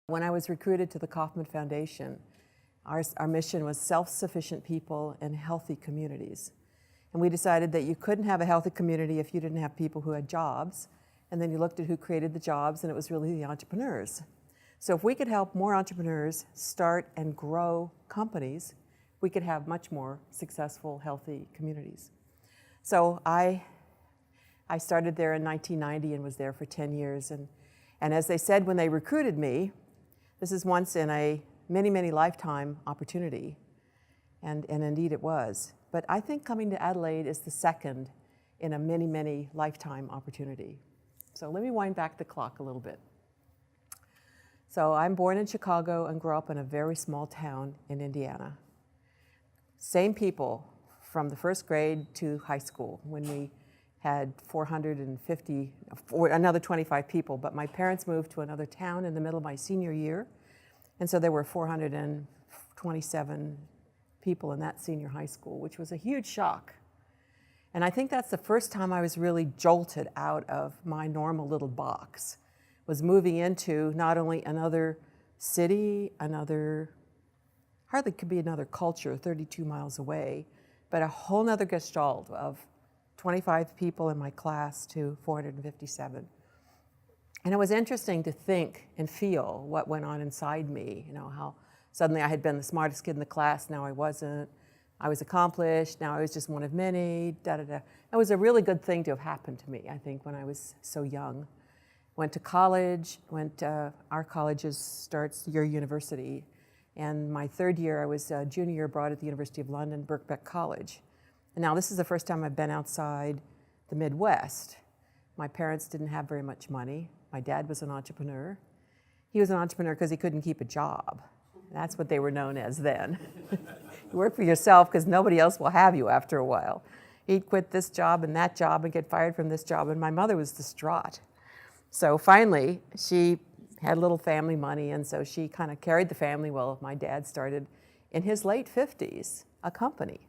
When I was recruited to the Kauffman Foundation, our mission was self-sufficient people and healthy communities. And we decided that you couldn't have a healthy community if you didn't have people who had jobs. And then you looked at who created the jobs, and it was really the entrepreneurs. So if we could help more entrepreneurs start and grow companies, we could have much more successful, healthy communities. So I started there in 1990 and was there for 10 years. And as they said when they recruited me, this is once in a many lifetime opportunity. And indeed it was. But I think coming to Adelaide is the second in a many lifetime opportunity. So let me wind back the clock a little bit. So I'm born in Chicago and grew up in a very small town in Indiana. Same people from the first grade to high school when we had 450, or another 25 people, but my parents moved to another town in the middle of my senior year. And so there were 427 people in that senior high school, which was a huge shock. And I think that's the first time I was really jolted out of my normal little box, was moving into not only another city, hardly could be another culture 32 miles away, but a whole nother gestalt of 25 people in my class to 457. And it was interesting to think and feel what went on inside me, how suddenly I had been the smartest kid in the class, now I wasn't. I was accomplished, now I was just one of many, It was a really good thing to have happened to me, I think, when I was so young. Went to college, our college starts your university, and my third year I was a junior year abroad at the University of London, Birkbeck College. And now this is the first time I've been outside the Midwest. My parents didn't have very much money. My dad was an entrepreneur. He was an entrepreneur because he couldn't keep a job. That's what they were known as then. You work for yourself because nobody else will have you after a while. He'd quit this job and that job and get fired from this job, and my mother was distraught. So finally, she had a little family money, and so she kind of carried the family while my dad started, in his late 50s, a company.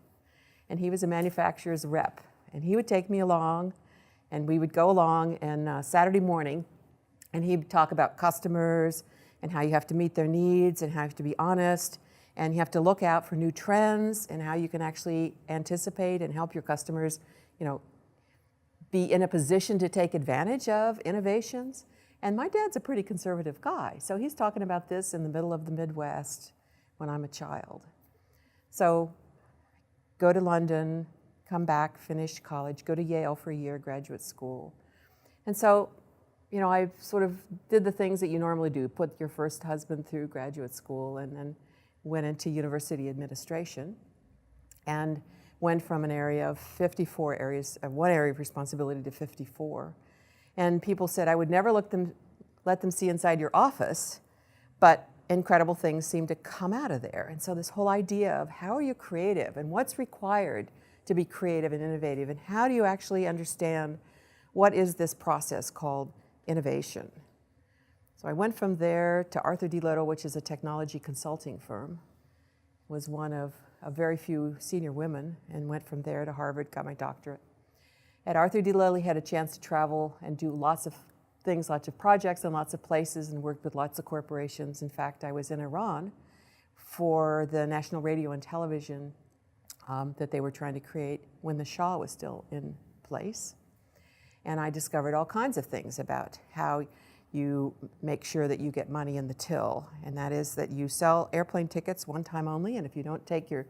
And he was a manufacturer's rep. And he would take me along, and we would go along and Saturday morning, and he'd talk about customers and how you have to meet their needs and how you have to be honest, and you have to look out for new trends and how you can actually anticipate and help your customers, be in a position to take advantage of innovations. And my dad's a pretty conservative guy, so he's talking about this in the middle of the Midwest when I'm a child. So go to London, come back, finish college, go to Yale for a year, graduate school. And so, I sort of did the things that you normally do, put your first husband through graduate school, and then went into university administration, and went from an area of 54 areas, one area of responsibility to 54. And people said I would never let them see inside your office, but incredible things seem to come out of there. And so this whole idea of how are you creative and what's required to be creative and innovative, and how do you actually understand what is this process called innovation? So I went from there to Arthur D. Little, which is a technology consulting firm, was one of a very few senior women, and went from there to Harvard, got my doctorate. At Arthur D. Little, had a chance to travel and do lots of things, lots of projects in lots of places, and worked with lots of corporations. In fact, I was in Iran for the national radio and television that they were trying to create when the Shah was still in place. And I discovered all kinds of things about how you make sure that you get money in the till, and that is that you sell airplane tickets one time only, and if you don't take your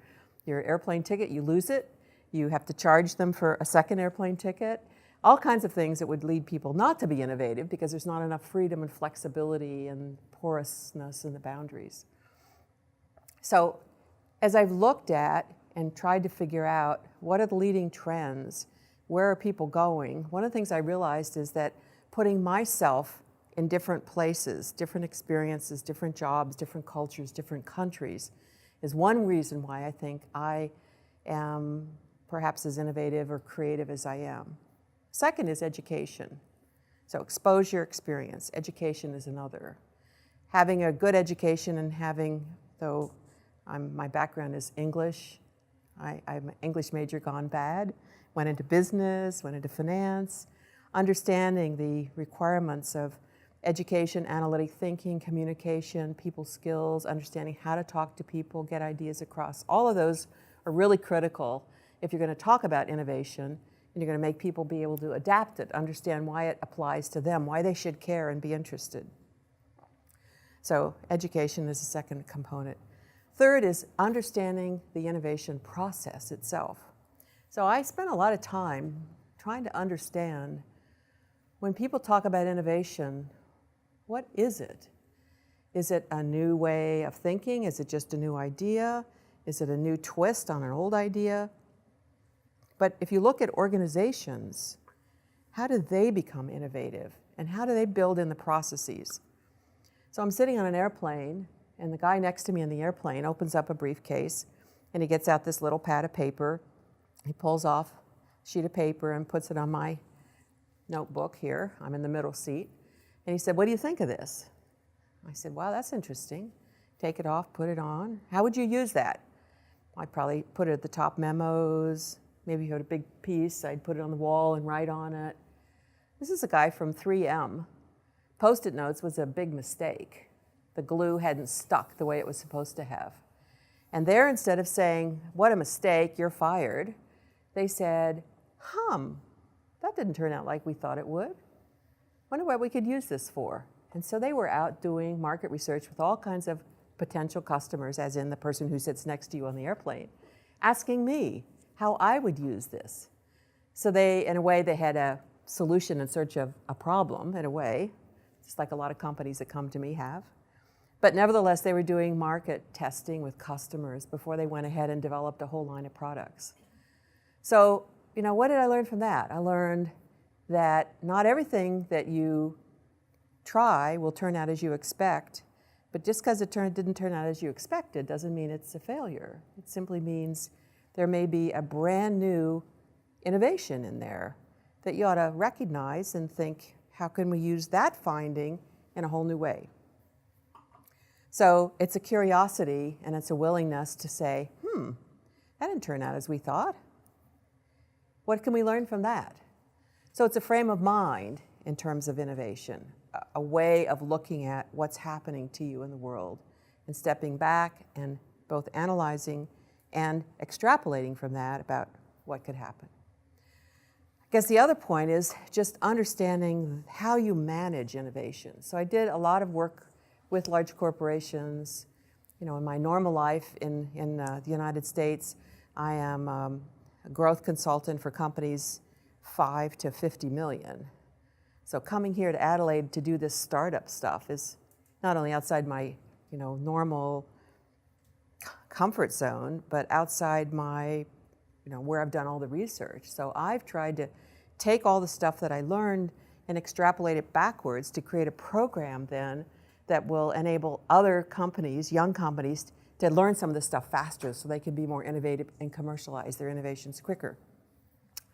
airplane ticket, you lose it. You have to charge them for a second airplane ticket. All kinds of things that would lead people not to be innovative because there's not enough freedom and flexibility and porousness in the boundaries. So as I've looked at and tried to figure out what are the leading trends, where are people going, one of the things I realized is that putting myself in different places, different experiences, different jobs, different cultures, different countries is one reason why I think I am perhaps as innovative or creative as I am. Second is education. So exposure, experience. Education is another. Having a good education and having, though my background is English, I'm an English major gone bad, went into business, went into finance, understanding the requirements of education, analytic thinking, communication, people skills, understanding how to talk to people, get ideas across. All of those are really critical if you're going to talk about innovation and you're going to make people be able to adapt it, understand why it applies to them, why they should care and be interested. So education is the second component. Third is understanding the innovation process itself. So I spent a lot of time trying to understand when people talk about innovation, what is it? Is it a new way of thinking? Is it just a new idea? Is it a new twist on an old idea? But if you look at organizations, how do they become innovative? And how do they build in the processes? So I'm sitting on an airplane, and the guy next to me in the airplane opens up a briefcase, and he gets out this little pad of paper. He pulls off a sheet of paper and puts it on my notebook here. I'm in the middle seat. And he said, "What do you think of this?" I said, "Wow, that's interesting." Take it off, put it on. How would you use that? I'd probably put it at the top memos. Maybe if you had a big piece, I'd put it on the wall and write on it. This is a guy from 3M. Post-it notes was a big mistake. The glue hadn't stuck the way it was supposed to have. And there, instead of saying, "What a mistake, you're fired," they said, "That didn't turn out like we thought it would. Wonder what we could use this for." And so they were out doing market research with all kinds of potential customers, as in the person who sits next to you on the airplane, asking me how I would use this. So they, in a way, they had a solution in search of a problem, in a way, just like a lot of companies that come to me have. But nevertheless, they were doing market testing with customers before they went ahead and developed a whole line of products. So, what did I learn from that? I learned that not everything that you try will turn out as you expect, but just because it didn't turn out as you expected doesn't mean it's a failure. It simply means there may be a brand new innovation in there that you ought to recognize and think, how can we use that finding in a whole new way? So it's a curiosity and it's a willingness to say, that didn't turn out as we thought. What can we learn from that? So it's a frame of mind in terms of innovation, a way of looking at what's happening to you in the world and stepping back and both analyzing and extrapolating from that about what could happen. I guess the other point is just understanding how you manage innovation. So I did a lot of work with large corporations. In my normal life in the United States, I am a growth consultant for companies 5 to 50 million. So coming here to Adelaide to do this startup stuff is not only outside my normal comfort zone, but outside my where I've done all the research. So I've tried to take all the stuff that I learned and extrapolate it backwards to create a program then that will enable other companies, young companies, to learn some of this stuff faster so they can be more innovative and commercialize their innovations quicker.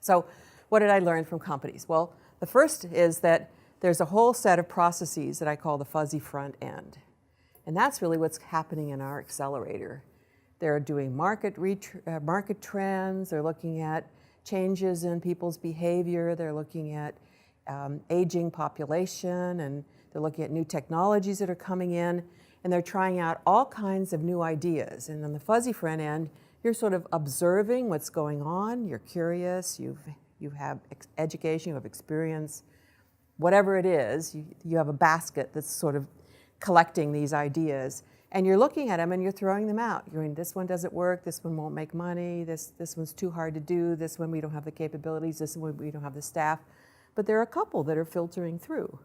So what did I learn from companies? Well, the first is that there's a whole set of processes that I call the fuzzy front end. And that's really what's happening in our accelerator. They're doing market trends, they're looking at changes in people's behavior, they're looking at aging population, and they're looking at new technologies that are coming in, and they're trying out all kinds of new ideas. And on the fuzzy front end, you're sort of observing what's going on, you're curious, you have education, you have experience, whatever it is, you have a basket that's sort of collecting these ideas, and you're looking at them and you're throwing them out. You're going, this one doesn't work, this one won't make money, this one's too hard to do, this one we don't have the capabilities, this one we don't have the staff. But there are a couple that are filtering through.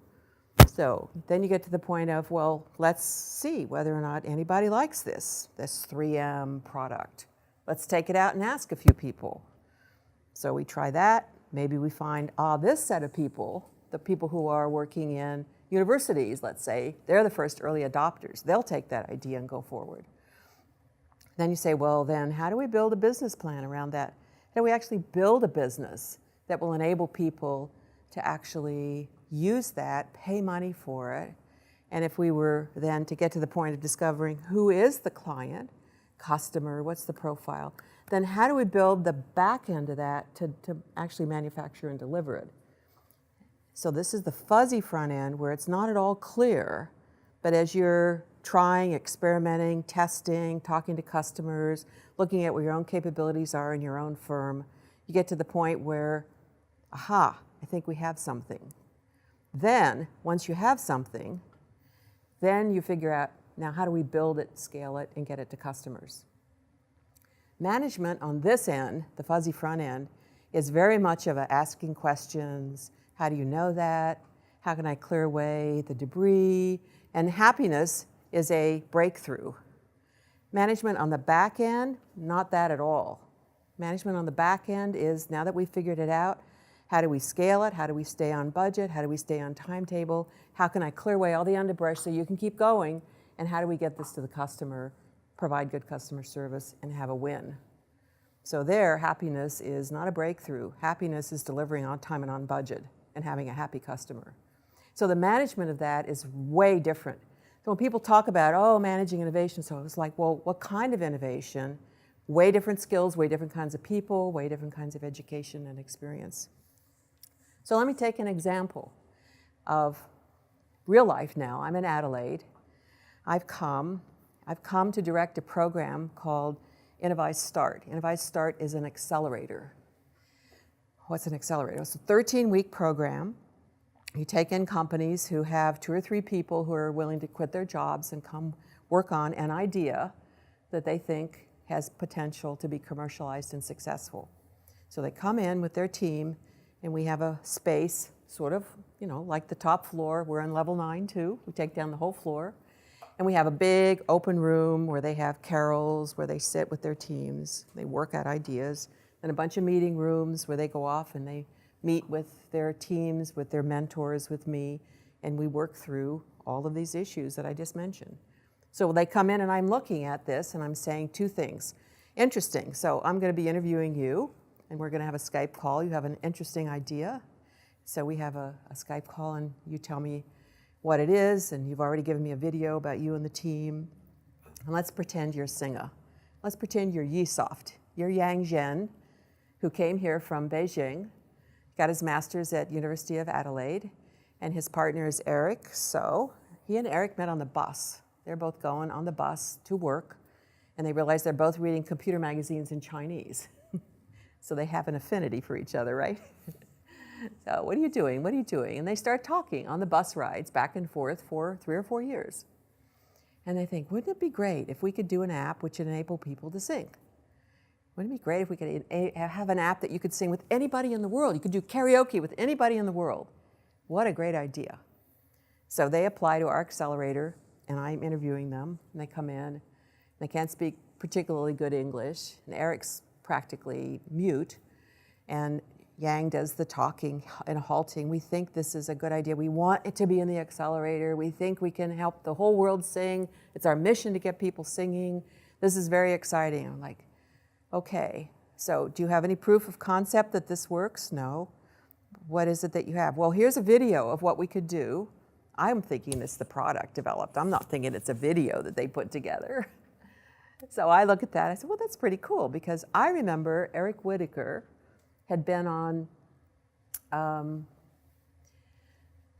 So then you get to the point of, well, let's see whether or not anybody likes this 3M product. Let's take it out and ask a few people. So we try that. Maybe we find, this set of people, the people who are working in universities, let's say, they're the first early adopters. They'll take that idea and go forward. Then you say, well, then how do we build a business plan around that? How do we actually build a business that will enable people to actually use that, pay money for it? And if we were then to get to the point of discovering who is the client, customer, what's the profile, then how do we build the back end of that to actually manufacture and deliver it? So this is the fuzzy front end where it's not at all clear, but as you're trying, experimenting, testing, talking to customers, looking at what your own capabilities are in your own firm, you get to the point where, aha, I think we have something. Then, once you have something, then you figure out, now how do we build it, scale it, and get it to customers? Management on this end, the fuzzy front end, is very much of asking questions. How do you know that? How can I clear away the debris? And happiness is a breakthrough. Management on the back end, not that at all. Management on the back end is, now that we've figured it out, how do we scale it? How do we stay on budget? How do we stay on timetable? How can I clear away all the underbrush so you can keep going? And how do we get this to the customer, provide good customer service, and have a win? So there, happiness is not a breakthrough. Happiness is delivering on time and on budget and having a happy customer. So the management of that is way different. So when people talk about, oh, managing innovation, so it's like, well, what kind of innovation? Way different skills, way different kinds of people, way different kinds of education and experience. So let me take an example of real life now. I'm in Adelaide. I've come to direct a program called Innovyz Start. Innovyz Start is an accelerator. What's an accelerator? It's a 13-week program. You take in companies who have 2 or 3 people who are willing to quit their jobs and come work on an idea that they think has potential to be commercialized and successful. So they come in with their team, and we have a space, sort of, you know, like the top floor. We're on level 9 too. We take down the whole floor. And we have a big open room where they have carols, where they sit with their teams. They work out ideas. And a bunch of meeting rooms where they go off and they meet with their teams, with their mentors, with me, and we work through all of these issues that I just mentioned. So they come in and I'm looking at this and I'm saying 2 things. Interesting, so I'm going to be interviewing you and we're going to have a Skype call. You have an interesting idea. So we have a Skype call and you tell me what it is, and you've already given me a video about you and the team. And let's pretend you're Singa. Let's pretend you're Yisoft. You're Yang Zhen, who came here from Beijing, got his master's at University of Adelaide, and his partner is Eric. So he and Eric met on the bus. They're both going on the bus to work, and they realized they're both reading computer magazines in Chinese. So they have an affinity for each other, right? So what are you doing? What are you doing? And they start talking on the bus rides back and forth for 3 or 4 years. And they think, wouldn't it be great if we could do an app which would enable people to sing? Wouldn't it be great if we could have an app that you could sing with anybody in the world? You could do karaoke with anybody in the world. What a great idea. So they apply to our accelerator, and I'm interviewing them, and they come in, and they can't speak particularly good English, and Eric's practically mute, and Yang does the talking and halting. We think this is a good idea. We want it to be in the accelerator. We think we can help the whole world sing. It's our mission to get people singing. This is very exciting. I'm like, okay, so do you have any proof of concept that this works? No. What is it that you have? Well, here's a video of what we could do. I'm thinking it's the product developed. I'm not thinking it's a video that they put together. So I look at that. I said, well, that's pretty cool, because I remember Eric Whitaker had been on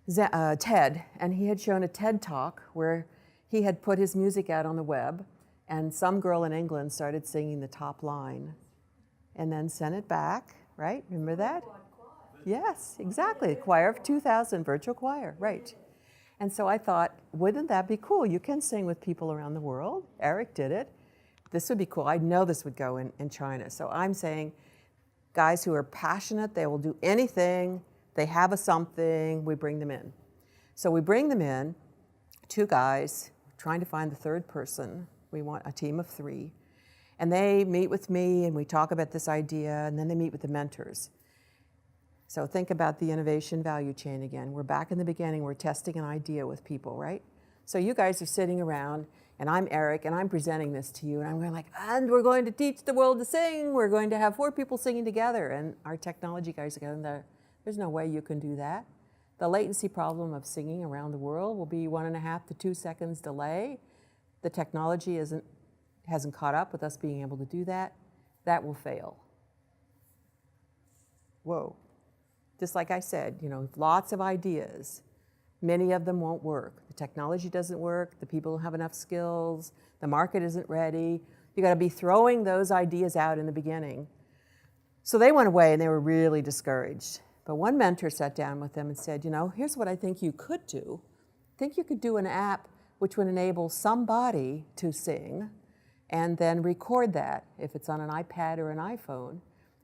TED, and he had shown a TED talk where he had put his music out on the web, and some girl in England started singing the top line and then sent it back, right? Remember that? Yes, exactly. Choir of 2000, virtual choir, right. And so I thought, wouldn't that be cool? You can sing with people around the world. Eric did it. This would be cool. I know this would go in China. So I'm saying, guys who are passionate, they will do anything, they have a something, we bring them in. So we bring them in, 2 guys, trying to find the 3rd person. We want a team of 3. And they meet with me and we talk about this idea, and then they meet with the mentors. So think about the innovation value chain again. We're back in the beginning, we're testing an idea with people, right? So you guys are sitting around, and I'm Eric, and I'm presenting this to you, and I'm going like, and we're going to teach the world to sing. We're going to have 4 people singing together, and our technology guys are going, there's no way you can do that. The latency problem of singing around the world will be 1.5 to 2 seconds delay. The technology hasn't caught up with us being able to do that. That will fail. Whoa. just like I said, lots of ideas. Many of them won't work. The technology doesn't work, the people don't have enough skills, the market isn't ready. You gotta be throwing those ideas out in the beginning. So they went away and they were really discouraged. But one mentor sat down with them and said, here's what I think you could do. I think you could do an app which would enable somebody to sing and then record that. If it's on an iPad or an iPhone,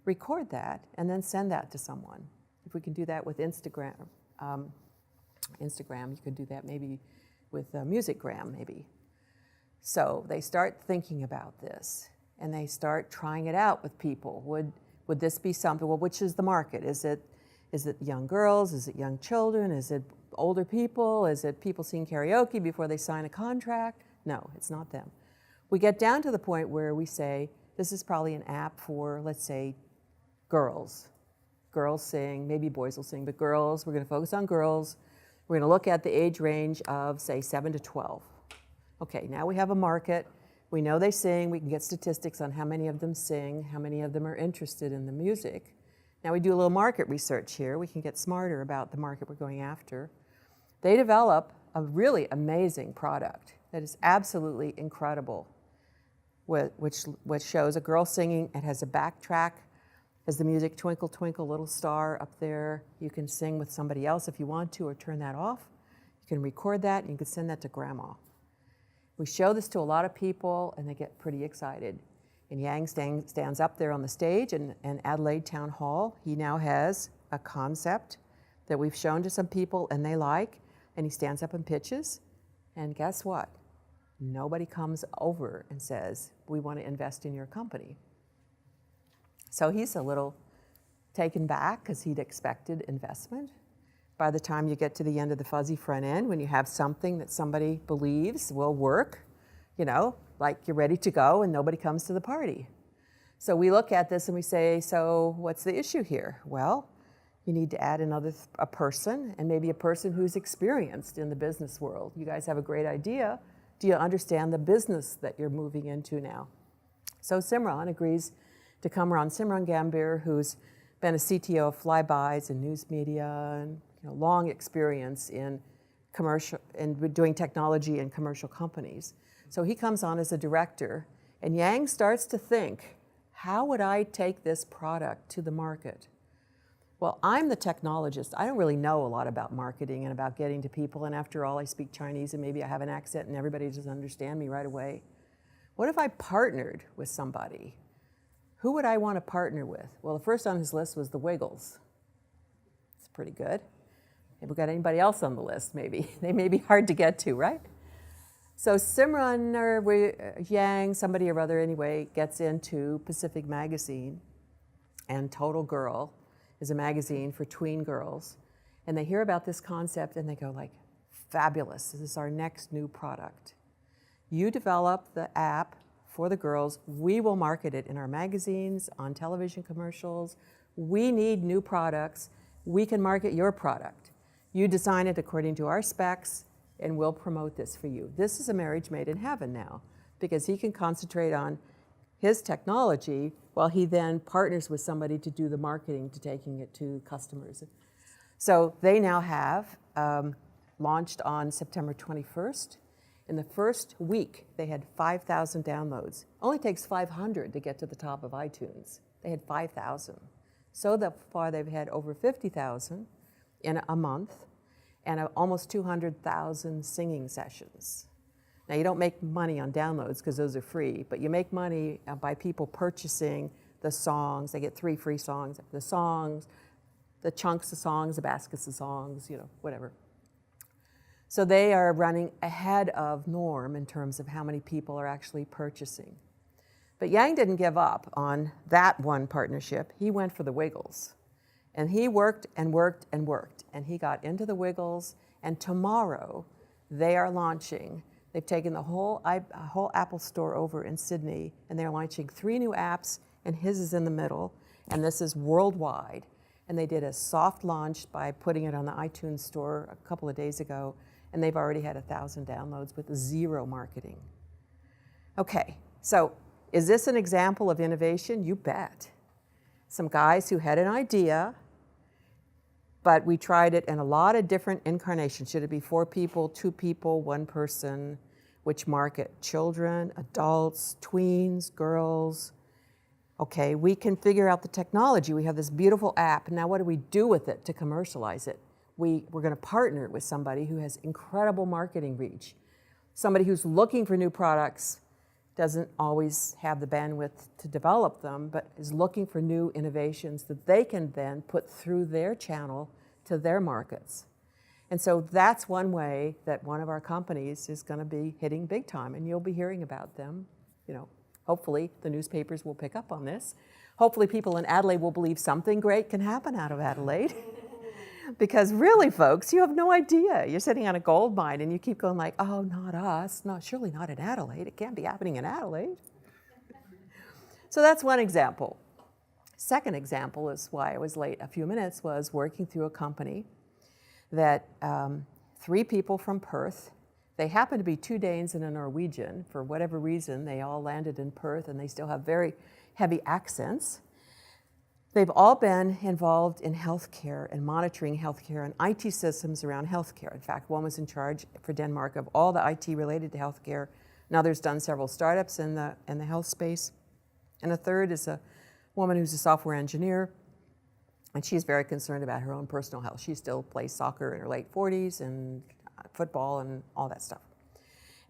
record that and then send that to someone. If we can do that with Instagram, you could do that maybe with Musicgram maybe. So they start thinking about this and they start trying it out with people. Would this be something, well, which is the market? Is it young girls? Is it young children? Is it older people? Is it people sing karaoke before they sign a contract? No, it's not them. We get down to the point where we say, this is probably an app for, let's say, girls. Girls sing, maybe boys will sing, but girls, we're gonna focus on girls. We're gonna look at the age range of, say, 7 to 12. Okay, now we have a market. We know they sing. We can get statistics on how many of them sing, how many of them are interested in the music. Now we do a little market research here. We can get smarter about the market we're going after. They develop a really amazing product that is absolutely incredible, which shows a girl singing. It has a backtrack, has the music Twinkle, Twinkle, Little Star up there. You can sing with somebody else if you want to, or turn that off. You can record that, and you can send that to grandma. We show this to a lot of people, and they get pretty excited. And Yang stands up there on the stage in Adelaide Town Hall. He now has a concept that we've shown to some people, and they like, and he stands up and pitches. And guess what? Nobody comes over and says, we want to invest in your company. So he's a little taken back because he'd expected investment. By the time you get to the end of the fuzzy front end, when you have something that somebody believes will work, like you're ready to go and nobody comes to the party. So we look at this and we say, so what's the issue here? Well, you need to add a person, and maybe a person who's experienced in the business world. You guys have a great idea. Do you understand the business that you're moving into now? So Simran agrees to come around. Simran Gambhir, who's been a CTO of Flybys and news media, and long experience in commercial and doing technology in commercial companies. So he comes on as a director, and Yang starts to think, how would I take this product to the market? Well, I'm the technologist. I don't really know a lot about marketing and about getting to people, and after all, I speak Chinese and maybe I have an accent and everybody doesn't understand me right away. What if I partnered with somebody? Who would I want to partner with? Well, the first on his list was the Wiggles. It's pretty good. Have we got anybody else on the list, maybe? They may be hard to get to, right? So Simran or Yang, somebody or other anyway, gets into Pacific Magazine, and Total Girl is a magazine for tween girls. And they hear about this concept and they go like, fabulous, this is our next new product. You develop the app for the girls, we will market it in our magazines, on television commercials. We need new products, we can market your product. You design it according to our specs, and we'll promote this for you. This is a marriage made in heaven now, because he can concentrate on his technology while he then partners with somebody to do the marketing to taking it to customers. So they now have launched on September 21st. In the first week, they had 5,000 downloads. Only takes 500 to get to the top of iTunes. They had 5,000. So far, they've had over 50,000 in a month, and almost 200,000 singing sessions. Now, you don't make money on downloads because those are free, but you make money by people purchasing the songs. They get 3 free songs, the chunks of songs, the baskets of songs, whatever. So they are running ahead of norm in terms of how many people are actually purchasing. But Yang didn't give up on that one partnership. He went for the Wiggles. And he worked and worked and worked, and he got into the Wiggles, and tomorrow they are launching. They've taken the whole Apple store over in Sydney, and they're launching 3 new apps, and his is in the middle, and this is worldwide. And they did a soft launch by putting it on the iTunes store a couple of days ago, and they've already had 1,000 downloads with 0 marketing. Okay, so is this an example of innovation? You bet. Some guys who had an idea, But we tried it in a lot of different incarnations. Should it be 4 people, 2 people, 1 person? Which market? Children, adults, tweens, girls. Okay, we can figure out the technology. We have this beautiful app. Now what do we do with it to commercialize it? We're going to partner with somebody who has incredible marketing reach. Somebody who's looking for new products, doesn't always have the bandwidth to develop them, but is looking for new innovations that they can then put through their channel to their markets. And so that's one way that one of our companies is going to be hitting big time, and you'll be hearing about them. You know, hopefully the newspapers will pick up on this. Hopefully people in Adelaide will believe something great can happen out of Adelaide. Because really, folks, you have no idea. You're sitting on a gold mine and you keep going like, oh, not us. No, surely not in Adelaide. It can't be happening in Adelaide. So that's one example. Second example is why I was late a few minutes, was working through a company that 3 people from Perth, they happen to be 2 Danes and a Norwegian. For whatever reason, they all landed in Perth and they still have very heavy accents. They've all been involved in healthcare and monitoring healthcare and IT systems around healthcare. In fact, one was in charge for Denmark of all the IT related to healthcare. Another's done several startups in the health space. And a third is a woman who's a software engineer, and she's very concerned about her own personal health. She still plays soccer in her late 40s and football and all that stuff.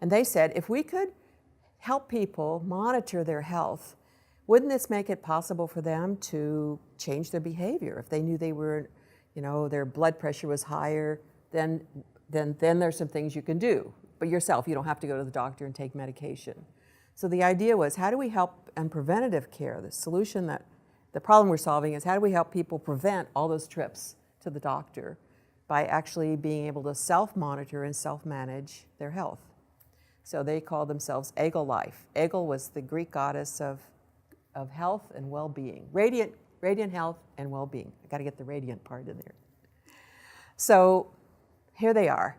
And they said, if we could help people monitor their health, wouldn't this make it possible for them to change their behavior? If they knew they were, you know, their blood pressure was higher, then there's some things you can do. But yourself, you don't have to go to the doctor and take medication. So the idea was, how do we help in preventative care? The solution that, the problem we're solving is, how do we help people prevent all those trips to the doctor by actually being able to self-monitor and self-manage their health? So they call themselves Egel Life. Egel was the Greek goddess of health and well-being. Radiant health and well-being. I got to get the radiant part in there. So here they are.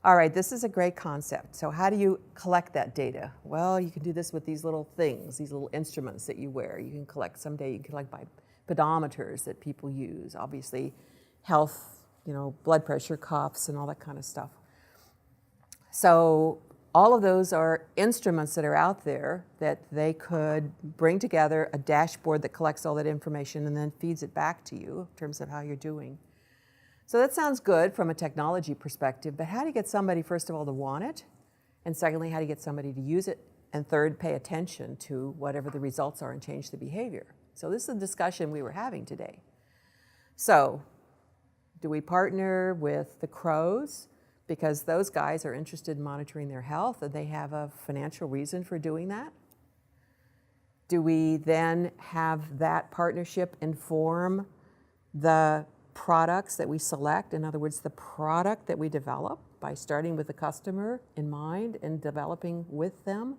All right, this is a great concept. So how do you collect that data? Well, you can do this with these little things, these little instruments that you wear. You can collect, someday you can collect by pedometers that people use. Obviously, health, you know, blood pressure, coughs, and all that kind of stuff. So all of those are instruments that are out there that they could bring together a dashboard that collects all that information and then feeds it back to you in terms of how you're doing. So that sounds good from a technology perspective, but how do you get somebody, first of all, to want it? And secondly, how do you get somebody to use it? And third, pay attention to whatever the results are and change the behavior. So this is a discussion we were having today. So do we partner with the Crows? Because those guys are interested in monitoring their health and they have a financial reason for doing that? Do we then have that partnership inform the products that we select? In other words, the product that we develop by starting with the customer in mind and developing with them,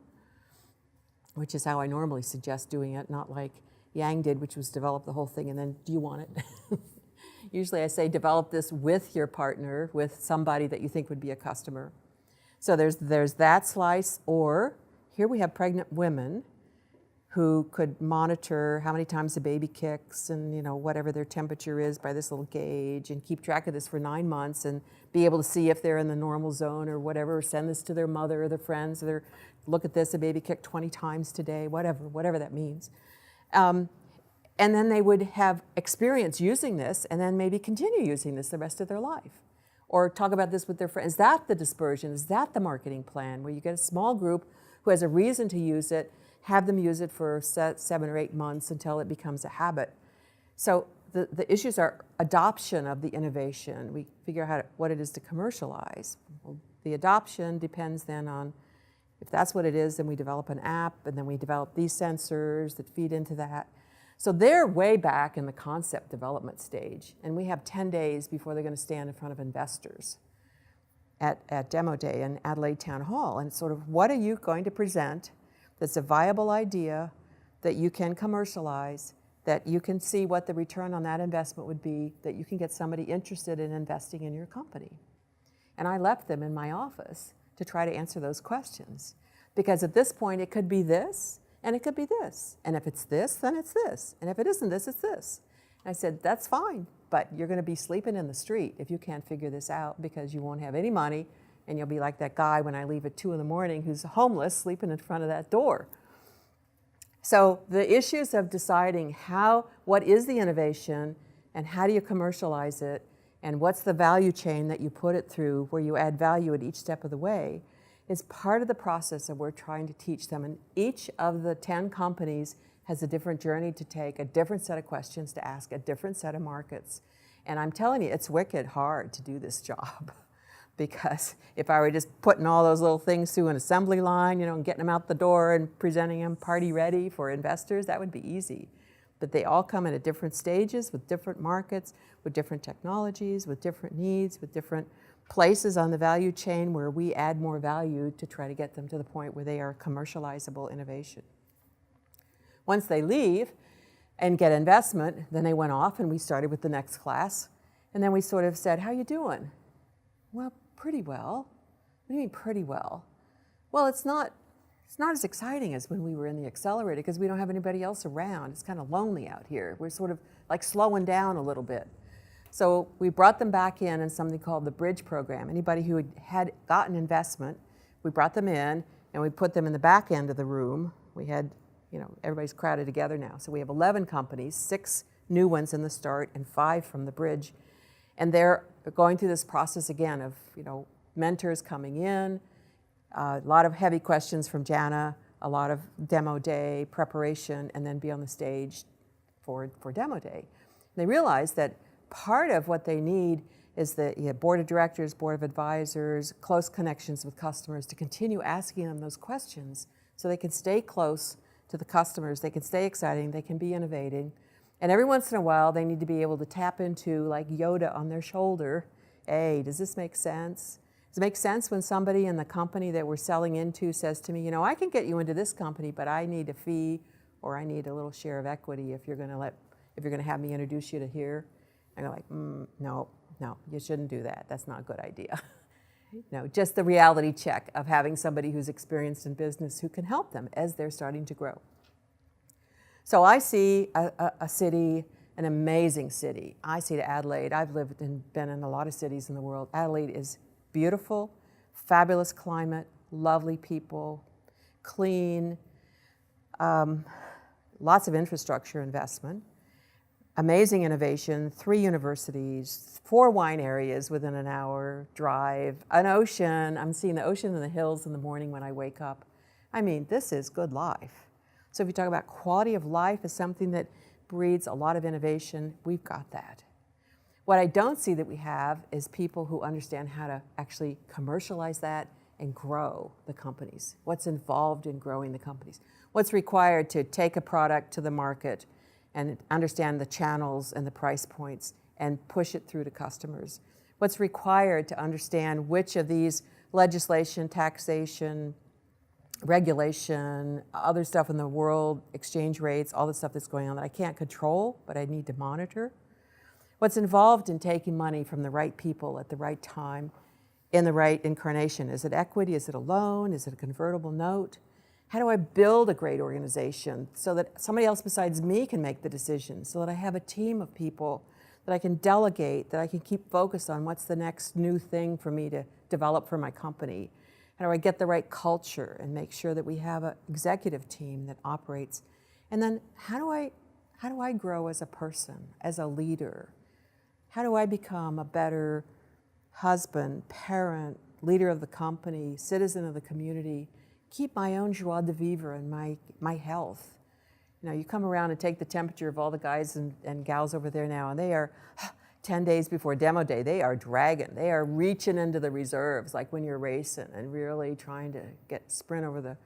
which is how I normally suggest doing it, not like Yang did, which was develop the whole thing and then, do you want it? Usually I say develop this with your partner, with somebody that you think would be a customer. So there's that slice, or here we have pregnant women who could monitor how many times the baby kicks and, you know, whatever their temperature is by this little gauge, and keep track of this for 9 months and be able to see if they're in the normal zone or whatever, or send this to their mother or their friends, or look at this, a baby kicked 20 times today, whatever that means. And then they would have experience using this and then maybe continue using this the rest of their life. Or talk about this with their friends. Is that the dispersion? Is that the marketing plan, where you get a small group who has a reason to use it, have them use it for 7 or 8 months until it becomes a habit? So the issues are adoption of the innovation. We figure out what it is to commercialize. Well, the adoption depends then on, if that's what it is, then we develop an app, and then we develop these sensors that feed into that. So they're way back in the concept development stage, and we have 10 days before they're going to stand in front of investors at Demo Day in Adelaide Town Hall. And it's sort of, what are you going to present that's a viable idea that you can commercialize, that you can see what the return on that investment would be, that you can get somebody interested in investing in your company? And I left them in my office to try to answer those questions. Because at this point, it could be this, and it could be this. And if it's this, then it's this. And if it isn't this, it's this. And I said, that's fine. but you're going to be sleeping in the street if you can't figure this out, because you won't have any money, and you'll be like that guy when I leave at 2 in the morning who's homeless sleeping in front of that door. So the issues of deciding what is the innovation and how do you commercialize it, and what's the value chain that you put it through where you add value at each step of the way, is part of the process that we're trying to teach them. And each of the 10 companies has a different journey to take, a different set of questions to ask, a different set of markets. And I'm telling you, it's wicked hard to do this job. Because if I were just putting all those little things through an assembly line, and getting them out the door and presenting them party ready for investors, that would be easy. But they all come in at different stages, with different markets, with different technologies, with different needs, with different places on the value chain where we add more value to try to get them to the point where they are commercializable innovation. Once they leave and get investment, then they went off and we started with the next class. And then we sort of said, how you doing? Well, pretty well. What do you mean pretty well? Well, it's not as exciting as when we were in the Accelerator because we don't have anybody else around. It's kind of lonely out here. We're sort of like slowing down a little bit. So we brought them back in something called the Bridge program. Anybody who had gotten investment, we brought them in and we put them in the back end of the room. We had, everybody's crowded together now. So we have 11 companies, 6 new ones in the start and 5 from the Bridge. And they're going through this process again of, mentors coming in, a lot of heavy questions from Jana, a lot of demo day preparation, and then be on the stage for demo day. And they realize that part of what they need is the board of directors, board of advisors, close connections with customers to continue asking them those questions so they can stay close to the customers, they can stay exciting, they can be innovating. And every once in a while, they need to be able to tap into, like Yoda on their shoulder, hey, does this make sense? Does it make sense when somebody in the company that we're selling into says to me, I can get you into this company, but I need a fee or I need a little share of equity if you're going to have me introduce you to here? And they're like, no, you shouldn't do that. That's not a good idea. Just the reality check of having somebody who's experienced in business who can help them as they're starting to grow. So I see a city, an amazing city. I see Adelaide. I've lived and been in a lot of cities in the world. Adelaide is beautiful, fabulous climate, lovely people, clean, lots of infrastructure investment, amazing innovation, 3 universities, 4 wine areas within an hour drive, an ocean. I'm seeing the ocean and the hills in the morning when I wake up. I mean, this is good life. So if you talk about quality of life as something that breeds a lot of innovation, we've got that. What I don't see that we have is people who understand how to actually commercialize that and grow the companies. What's involved in growing the companies? What's required to take a product to the market and understand the channels and the price points and push it through to customers? What's required to understand which of these legislation, taxation, regulation, other stuff in the world, exchange rates, all the stuff that's going on that I can't control, but I need to monitor? What's involved in taking money from the right people at the right time in the right incarnation? Is it equity? Is it a loan? Is it a convertible note? How do I build a great organization so that somebody else besides me can make the decisions, so that I have a team of people that I can delegate, that I can keep focused on what's the next new thing for me to develop for my company? How do I get the right culture and make sure that we have an executive team that operates? And then how do I grow as a person, as a leader? How do I become a better husband, parent, leader of the company, citizen of the community, keep my own joie de vivre and my health? You come around and take the temperature of all the guys and gals over there now, and they are 10 days before demo day, they are dragging. They are reaching into the reserves like when you're racing and really trying to sprint over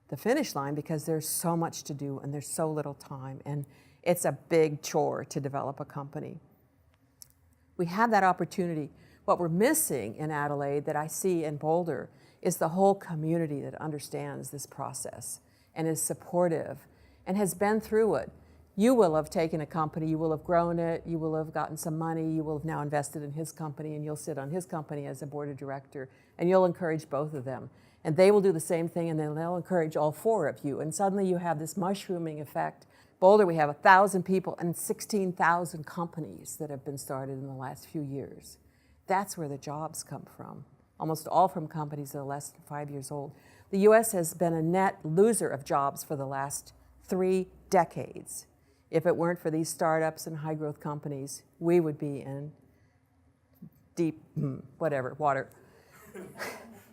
the finish line because there's so much to do and there's so little time, and it's a big chore to develop a company. We have that opportunity. What we're missing in Adelaide that I see in Boulder is the whole community that understands this process and is supportive and has been through it. You will have taken a company, you will have grown it, you will have gotten some money, you will have now invested in his company, and you'll sit on his company as a board of director, and you'll encourage both of them. And they will do the same thing, and then they'll encourage all 4 of you. And suddenly you have this mushrooming effect Boulder, we have 1,000 people and 16,000 companies that have been started in the last few years. That's where the jobs come from, almost all from companies that are less than 5 years old. The US has been a net loser of jobs for the last 3 decades. If it weren't for these startups and high growth companies, we would be in deep, water.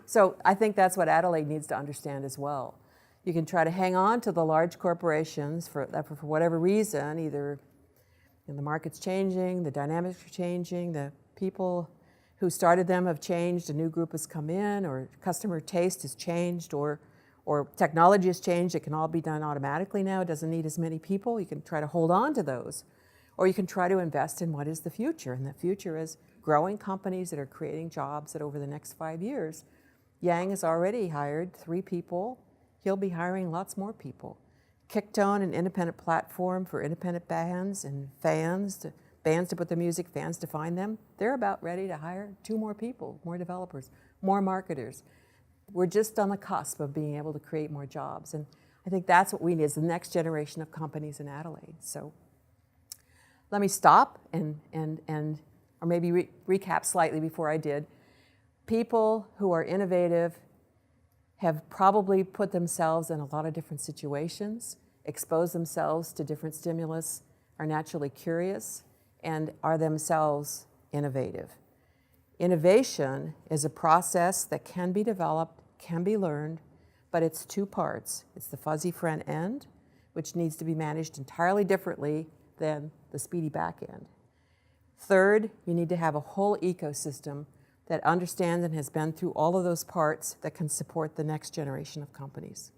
So I think that's what Adelaide needs to understand as well. You can try to hang on to the large corporations for whatever reason, either the market's changing, the dynamics are changing, the people who started them have changed, a new group has come in, or customer taste has changed, or technology has changed. It can all be done automatically now. It doesn't need as many people. You can try to hold on to those. Or you can try to invest in what is the future. And the future is growing companies that are creating jobs that over the next 5 years. Yang has already hired 3 people. He'll be hiring lots more people. Kicktone, an independent platform for independent bands and bands to put their music, fans to find them. They're about ready to hire 2 more people, more developers, more marketers. We're just on the cusp of being able to create more jobs. And I think that's what we need, is the next generation of companies in Adelaide. So let me stop or maybe recap slightly before I did. People who are innovative have probably put themselves in a lot of different situations, exposed themselves to different stimulus, are naturally curious, and are themselves innovative. Innovation is a process that can be developed, can be learned, but it's 2 parts. It's the fuzzy front end, which needs to be managed entirely differently than the speedy back end. Third, you need to have a whole ecosystem that understands and has been through all of those parts that can support the next generation of companies.